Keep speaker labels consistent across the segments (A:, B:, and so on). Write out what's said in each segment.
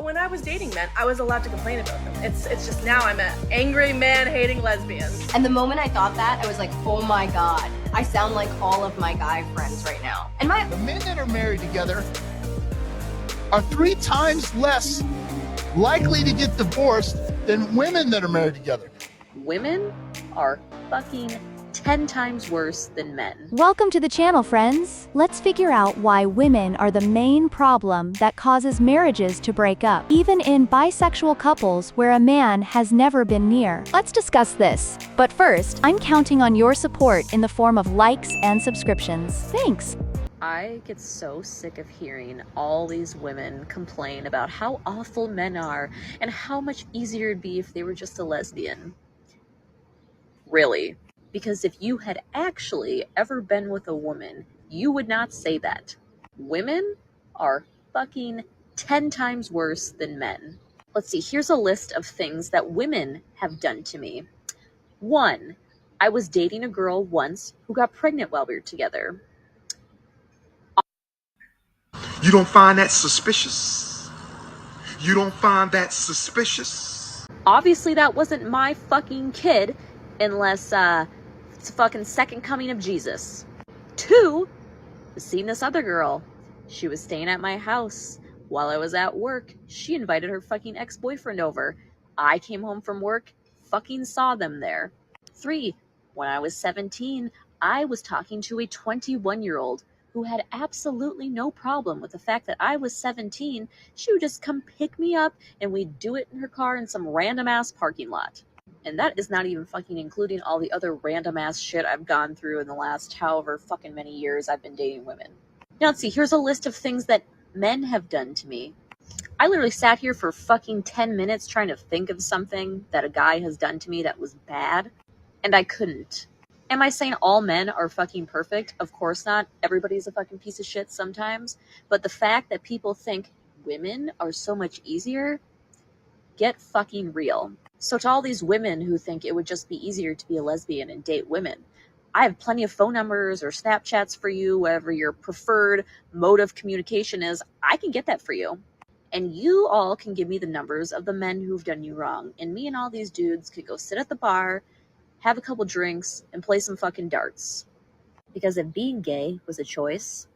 A: when I was dating men, I was allowed to complain about them. It's just now I'm an angry man hating lesbian.
B: And the moment I thought that, I was like, oh my God, I sound like all of my guy friends right now. And
C: the men that are married together are 3 times less likely to get divorced than women that are married together.
D: Women are fucking 10 times worse than men.
E: Welcome to the channel, friends. Let's figure out why women are the main problem that causes marriages to break up, even in bisexual couples where a man has never been near. Let's discuss this. But first, I'm counting on your support in the form of likes and subscriptions. Thanks.
D: I get so sick of hearing all these women complain about how awful men are and how much easier it'd be if they were just a lesbian. Really? Because if you had actually ever been with a woman, you would not say that. Women are fucking 10 times worse than men. Let's see, here's a list of things that women have done to me. 1, I was dating a girl once who got pregnant while we were together.
F: You don't find that suspicious? You don't find that suspicious?
D: Obviously that wasn't my fucking kid, unless it's a fucking second coming of Jesus. 2, seen this other girl. She was staying at my house while I was at work. She invited her fucking ex-boyfriend over. I came home from work, fucking saw them there. 3, when I was 17, I was talking to a 21-year-old who had absolutely no problem with the fact that I was 17. She would just come pick me up and we'd do it in her car in some random ass parking lot. And that is not even fucking including all the other random ass shit I've gone through in the last however fucking many years I've been dating women. Now let's see, here's a list of things that men have done to me. I literally sat here for fucking 10 minutes trying to think of something that a guy has done to me that was bad, and I couldn't. Am I saying all men are fucking perfect? Of course not. Everybody's a fucking piece of shit sometimes. But the fact that people think women are so much easier, get fucking real. So to all these women who think it would just be easier to be a lesbian and date women, I have plenty of phone numbers or Snapchats for you, whatever your preferred mode of communication is. I can get that for you. And you all can give me the numbers of the men who've done you wrong. And me and all these dudes could go sit at the bar, have a couple drinks, and play some fucking darts. Because if being gay was a choice,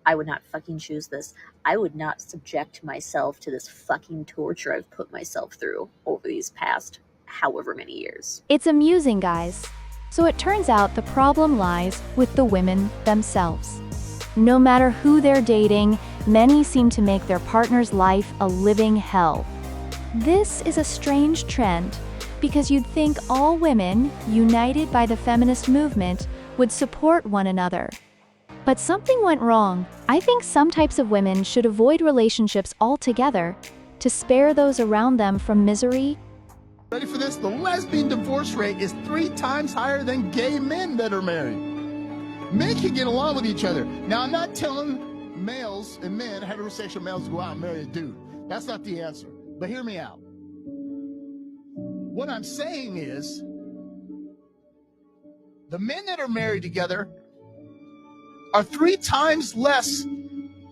D: I would not fucking choose this. I would not subject myself to this fucking torture I've put myself through over these past however many years.
E: It's amusing, guys. So it turns out the problem lies with the women themselves. No matter who they're dating, many seem to make their partner's life a living hell. This is a strange trend, because you'd think all women, united by the feminist movement, would support one another. But something went wrong. I think some types of women should avoid relationships altogether to spare those around them from misery.
C: Ready for this? The lesbian divorce rate is 3 times higher than gay men that are married. Men can get along with each other. Now, I'm not telling males and men, heterosexual males, to go out and marry a dude. That's not the answer. But hear me out. What I'm saying is, the men that are married together are 3 times less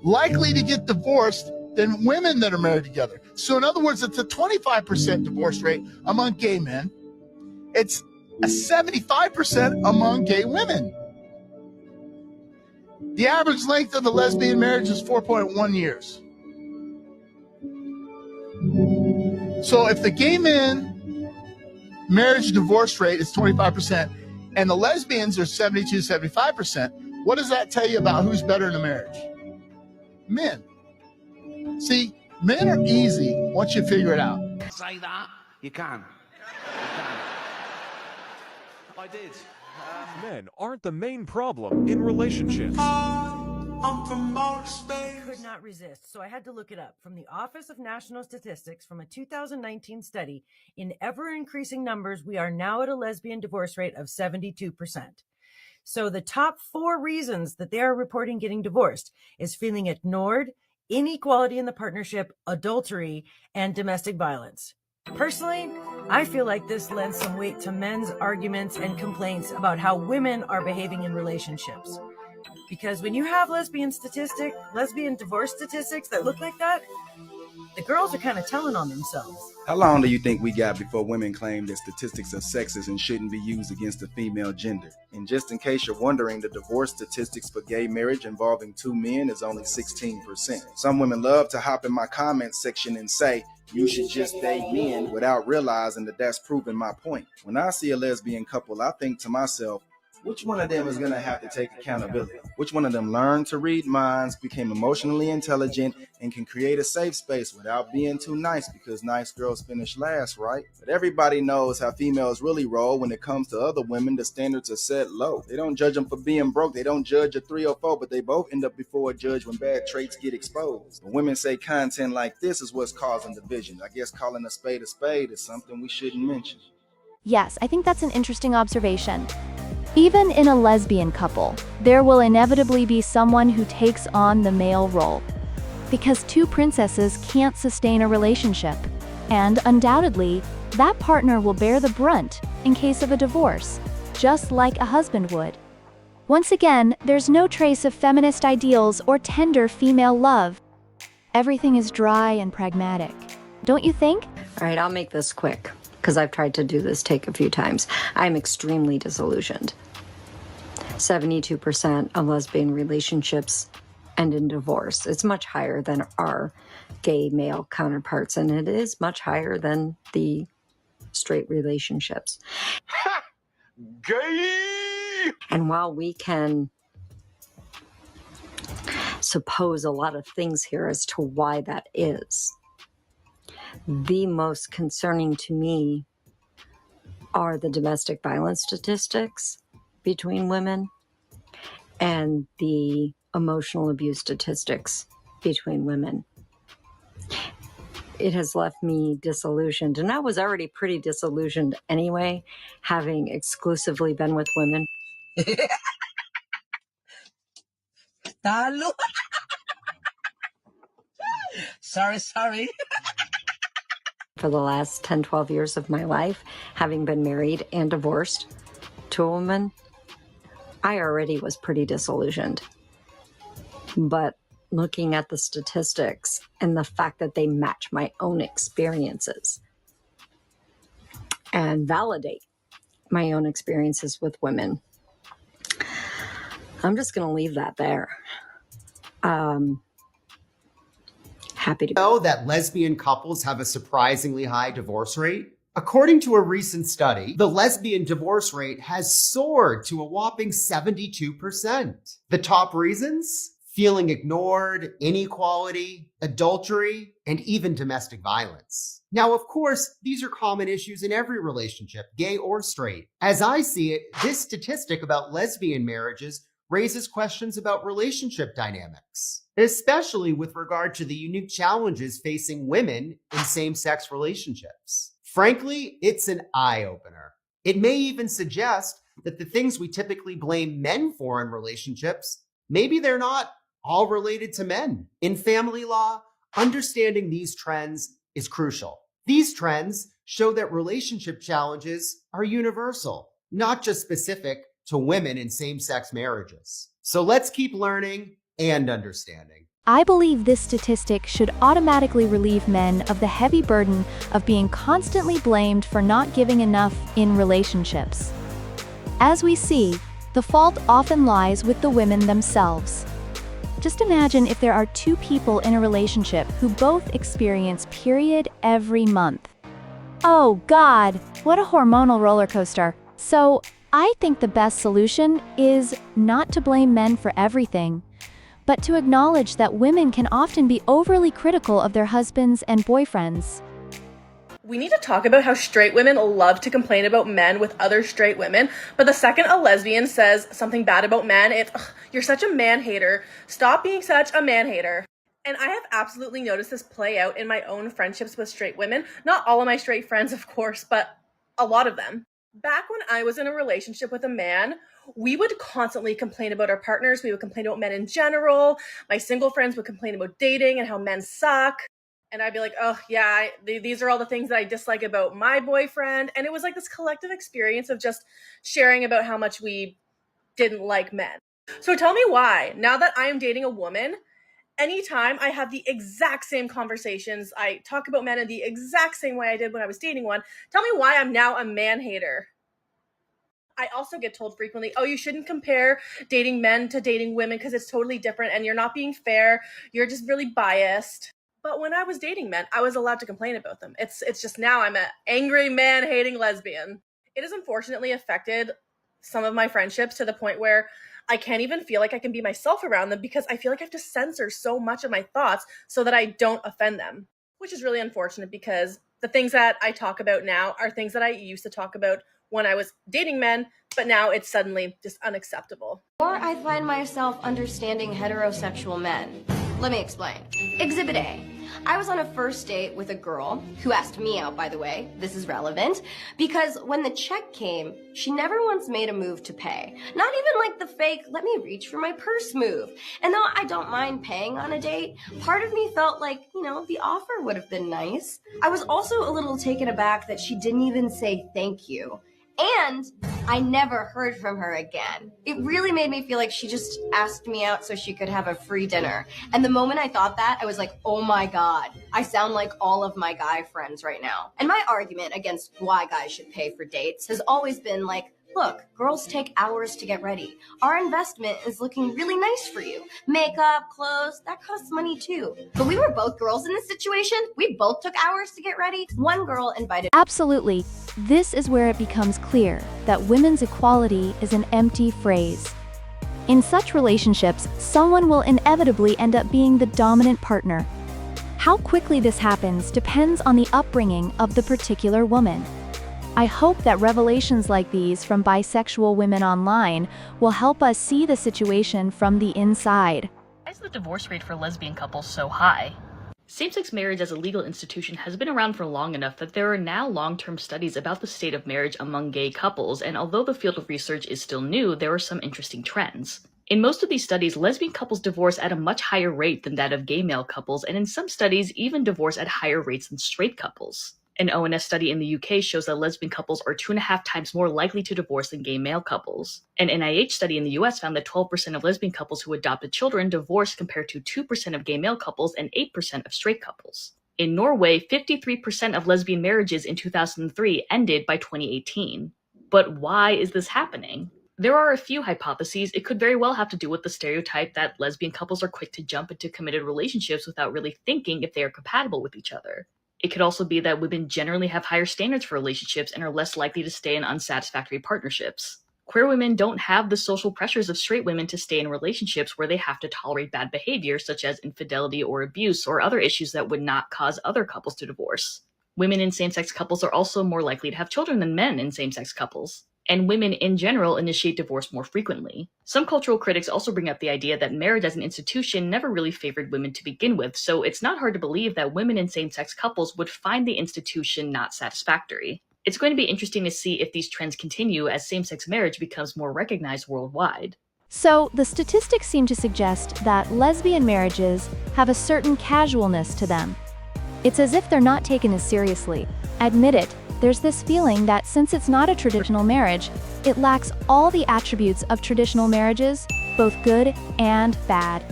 C: likely to get divorced than women that are married together. So in other words, it's a 25% divorce rate among gay men. It's a 75% among gay women. The average length of the lesbian marriage is 4.1 years. So if the gay men marriage divorce rate is 25% and the lesbians are 72, 75%, what does that tell you about who's better in a marriage? Men. See, men are easy once you figure it out.
G: Say that, you can. I did.
H: Men aren't the main problem in relationships.
I: I could not resist, so I had to look it up. From the Office of National Statistics, from a 2019 study, in ever-increasing numbers, we are now at a lesbian divorce rate of 72%. So the top 4 reasons that they are reporting getting divorced is feeling ignored, inequality in the partnership, adultery, and domestic violence. Personally, I feel like this lends some weight to men's arguments and complaints about how women are behaving in relationships. Because when you have lesbian divorce statistics that look like that, The girls are kind of telling on themselves.
J: How long do you think we got before women claim that statistics are sexist and shouldn't be used against the female gender? And just in case you're wondering, the divorce statistics for gay marriage involving two men is only 16%. Some women love to hop in my comments section and say, you should just date men, without realizing that that's proving my point. When I see a lesbian couple, I think to myself, which one of them is going to have to take accountability? Which one of them learned to read minds, became emotionally intelligent, and can create a safe space without being too nice, because nice girls finish last, right? But everybody knows how females really roll when it comes to other women. The standards are set low. They don't judge them for being broke. They don't judge a 3 or 4, but they both end up before a judge when bad traits get exposed. But women say content like this is what's causing division. I guess calling a spade is something we shouldn't mention.
E: Yes, I think that's an interesting observation. Even in a lesbian couple, there will inevitably be someone who takes on the male role. Because two princesses can't sustain a relationship. And undoubtedly, that partner will bear the brunt in case of a divorce, just like a husband would. Once again, there's no trace of feminist ideals or tender female love. Everything is dry and pragmatic. Don't you think?
K: All right, I'll make this quick, because I've tried to do this take a few times. I'm extremely disillusioned. 72% of lesbian relationships end in divorce. It's much higher than our gay male counterparts, and it is much higher than the straight relationships.
F: Gay!
K: And while we can suppose a lot of things here as to why that is, the most concerning to me are the domestic violence statistics between women and the emotional abuse statistics between women. It has left me disillusioned, and I was already pretty disillusioned anyway, having exclusively been with women. Sorry. For the last 10, 12 years of my life, having been married and divorced to a woman, I already was pretty disillusioned. But looking at the statistics and the fact that they match my own experiences and validate my own experiences with women, I'm just going to leave that there. Happy to
L: know that lesbian couples have a surprisingly high divorce rate. According to a recent study, the lesbian divorce rate has soared to a whopping 72%. The top reasons? Feeling ignored, inequality, adultery, and even domestic violence. Now, of course, these are common issues in every relationship, gay or straight. As I see it, this statistic about lesbian marriages raises questions about relationship dynamics, especially with regard to the unique challenges facing women in same-sex relationships. Frankly, it's an eye-opener. It may even suggest that the things we typically blame men for in relationships, maybe they're not all related to men. In family law, understanding these trends is crucial. These trends show that relationship challenges are universal, not just specific to women in same-sex marriages. So let's keep learning and understanding.
E: I believe this statistic should automatically relieve men of the heavy burden of being constantly blamed for not giving enough in relationships. As we see, the fault often lies with the women themselves. Just imagine if there are two people in a relationship who both experience period every month. Oh God, what a hormonal roller coaster. So, I think the best solution is not to blame men for everything, but to acknowledge that women can often be overly critical of their husbands and boyfriends.
A: We need to talk about how straight women love to complain about men with other straight women, but the second a lesbian says something bad about men, it's, you're such a man hater. Stop being such a man hater. And I have absolutely noticed this play out in my own friendships with straight women. Not all of my straight friends, of course, but a lot of them. Back when I was in a relationship with a man, we would constantly complain about our partners. We would complain about men in general. My single friends would complain about dating and how men suck. And I'd be like, oh yeah, these are all the things that I dislike about my boyfriend. And it was like this collective experience of just sharing about how much we didn't like men. So tell me why, now that I am dating a woman Anytime I have the exact same conversations, I talk about men in the exact same way I did when I was dating one, tell me why I'm now a man hater. I also get told frequently, oh, you shouldn't compare dating men to dating women because it's totally different and you're not being fair. You're just really biased. But when I was dating men, I was allowed to complain about them. It's just now I'm an angry man hating lesbian. It has unfortunately affected some of my friendships to the point where I can't even feel like I can be myself around them because I feel like I have to censor so much of my thoughts so that I don't offend them, which is really unfortunate because the things that I talk about now are things that I used to talk about when I was dating men, but now it's suddenly just unacceptable.
B: Or I find myself understanding heterosexual men. Let me explain. Exhibit A. I was on a first date with a girl who asked me out, by the way. This is relevant because when the check came, she never once made a move to pay. Not even like the fake, let me reach for my purse move. And though I don't mind paying on a date, part of me felt like, the offer would have been nice. I was also a little taken aback that she didn't even say thank you. And I never heard from her again. It really made me feel like she just asked me out so she could have a free dinner. And the moment I thought that, I was like, oh my God, I sound like all of my guy friends right now. And my argument against why guys should pay for dates has always been like, look, girls take hours to get ready. Our investment is looking really nice for you. Makeup, clothes, that costs money too. But we were both girls in this situation. We both took hours to get ready. One girl invited.
E: Absolutely. This is where it becomes clear that women's equality is an empty phrase. In such relationships, someone will inevitably end up being the dominant partner. How quickly this happens depends on the upbringing of the particular woman. I hope that revelations like these from bisexual women online will help us see the situation from the inside.
M: Why is the divorce rate for lesbian couples so high? Same-sex marriage as a legal institution has been around for long enough that there are now long-term studies about the state of marriage among gay couples, and although the field of research is still new, there are some interesting trends. In most of these studies, lesbian couples divorce at a much higher rate than that of gay male couples, and in some studies, even divorce at higher rates than straight couples. An ONS study in the UK shows that lesbian couples are 2.5 times more likely to divorce than gay male couples. An NIH study in the US found that 12% of lesbian couples who adopted children divorced compared to 2% of gay male couples and 8% of straight couples. In Norway, 53% of lesbian marriages in 2003 ended by 2018. But why is this happening? There are a few hypotheses. It could very well have to do with the stereotype that lesbian couples are quick to jump into committed relationships without really thinking if they are compatible with each other. It could also be that women generally have higher standards for relationships and are less likely to stay in unsatisfactory partnerships. Queer women don't have the social pressures of straight women to stay in relationships where they have to tolerate bad behavior such as infidelity or abuse or other issues that would not cause other couples to divorce. Women in same-sex couples are also more likely to have children than men in same-sex couples. And women in general initiate divorce more frequently. Some cultural critics also bring up the idea that marriage as an institution never really favored women to begin with, so it's not hard to believe that women in same-sex couples would find the institution not satisfactory. It's going to be interesting to see if these trends continue as same-sex marriage becomes more recognized worldwide.
E: So, the statistics seem to suggest that lesbian marriages have a certain casualness to them. It's as if they're not taken as seriously. Admit it, there's this feeling that since it's not a traditional marriage, it lacks all the attributes of traditional marriages, both good and bad.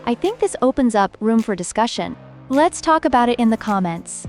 E: I think this opens up room for discussion. Let's talk about it in the comments.